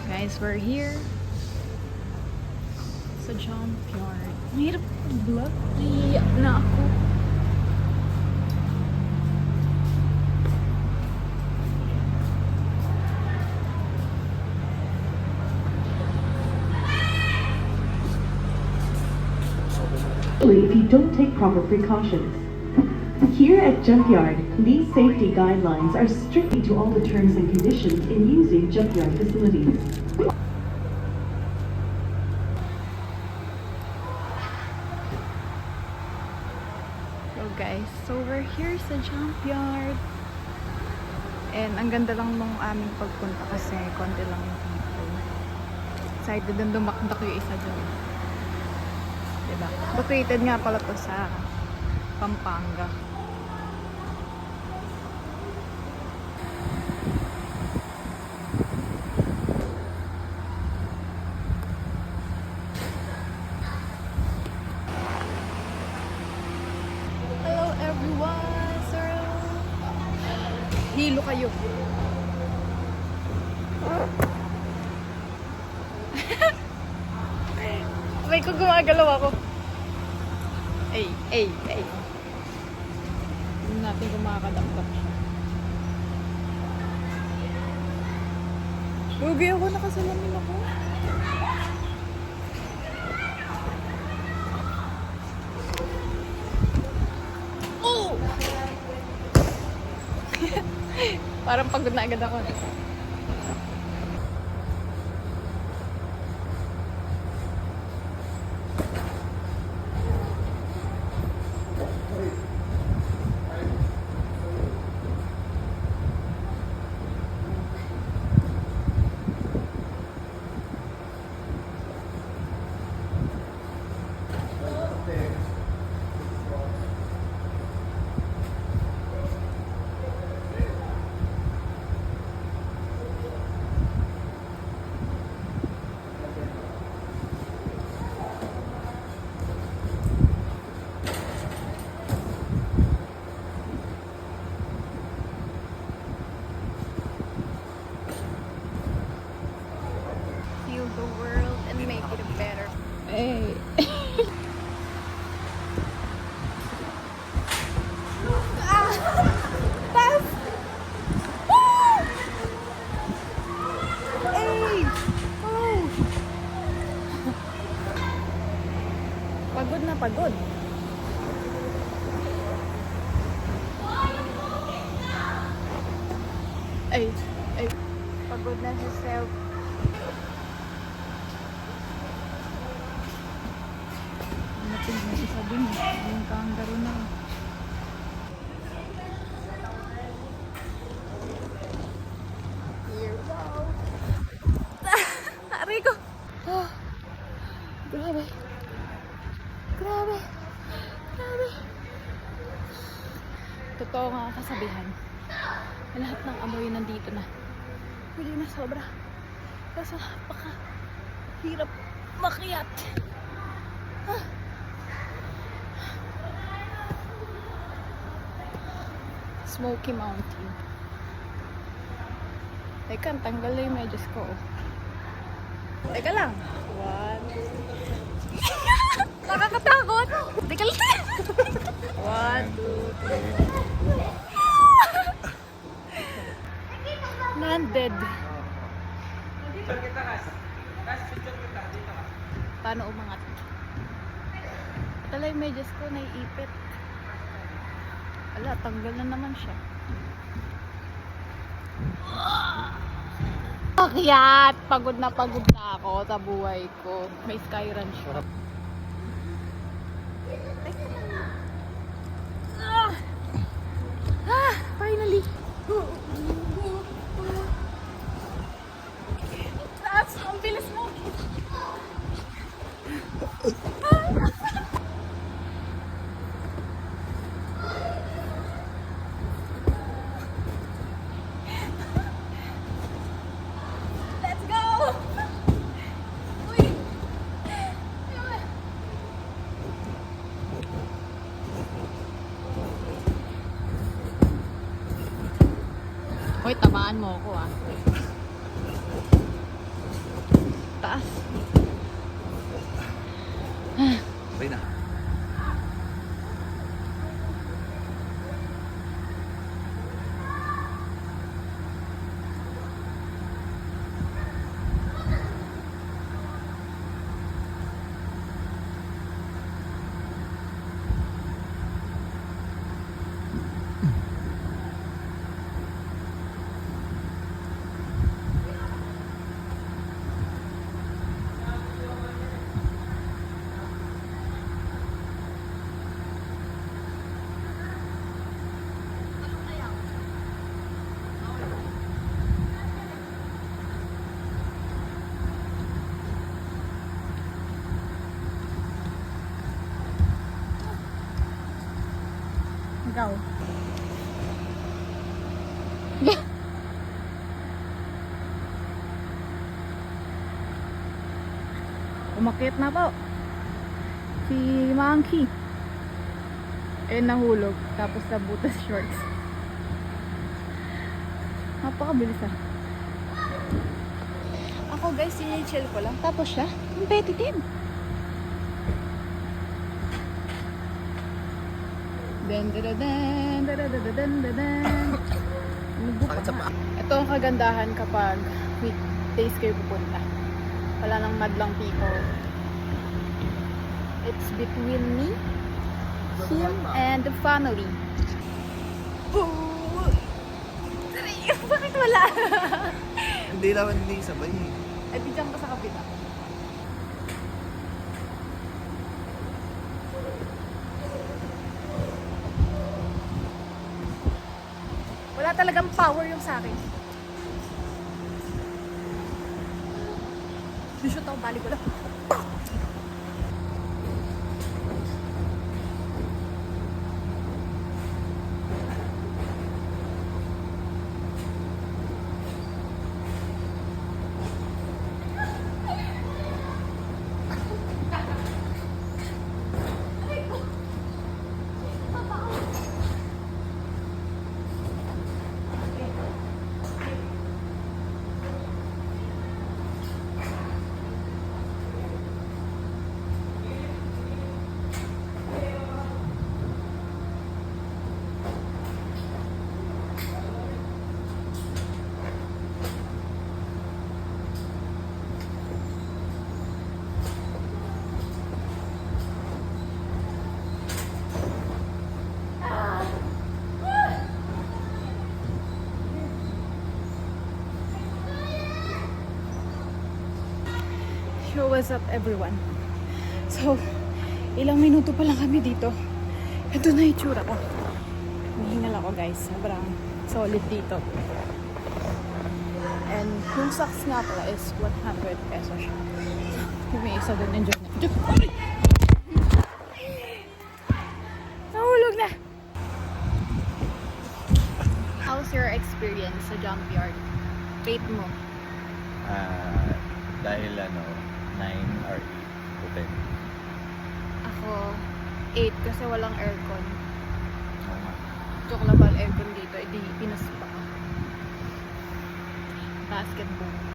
Guys, we're here sa junkyard. Mahirap mag-vlog. Nahihiyak na ako. If you don't take proper precautions. Here at Junkyard, these safety guidelines are strictly to all the terms and conditions in using junkyard facilities. So guys, so we're here sa junkyard. And ang ganda lang nung aming pagpunta kasi konti lang yung people. Excited din dumakdak yung isa dyan. Diba? Located nga pala to sa Pampanga. Hello everyone! Sir! Hilo kayo. May ko gumagalaw ako. Ay. Hindi natin kung makakadamdam siya. Lugi ako, nakasalamin ako. Oh! Parang pagod na agad ako. The world and make it better. Hey. Pagod na pagod. Ay. Pagod na si self. May isa din yung kangaroo na. Here we go. Aray ko. Oh, grabe. Totoo nga ang kasabihan. Lahat ng amoy nandito na. Hindi na sobra. Kasi napaka-hirap makiat. Smoky Mountain. Teka, tanggal na yung medyas ko. Teka lang. One. Nakakatakot. Teka lang. 1, 2, 3. Landed. Paano umangat? Tala yung medyas ko, naiipit. Ala, tanggal na naman siya. Pakyat! Pagod na ako sa buhay ko. May sky run siya. Finally! Taas! Ang bilis mo! Hoy, tamaan mo ako ah. Taas. Okay na. Ikaw. Umakyat na po. Si Monkey. Eh, nahulog. Tapos nabutas shorts. Napakabilis ah. Ako guys, sinichill ko lang. Tapos siya, competitive. Sakit sa paa. Ito ang kagandahan kapag weekdays kayo pupunta. Wala nang madlang people. It's between me, him, and the family. Ooh! Bakit wala? Hindi naman hindi sabay. Ay, bigyan ka sa kapila. Wala talagang power yung sa akin. Shoot ako, balik ko lang. Yo, what's up everyone? So, ilang minuto pa lang kami dito. Ito na itsura ko. Hinihingal ako guys. Sobrang solid dito. And yung socks nga pala is 100 pesos siya. Yung may isa doon nandiyan na. Nahulog na! How's your experience sa junkyard? Rate mo? Dahil 9 or 8 to 10. Ako, 8 kasi walang aircon. Oo nga. Joke lang ba aircon dito? Hindi, pinaspa ka. Basketball.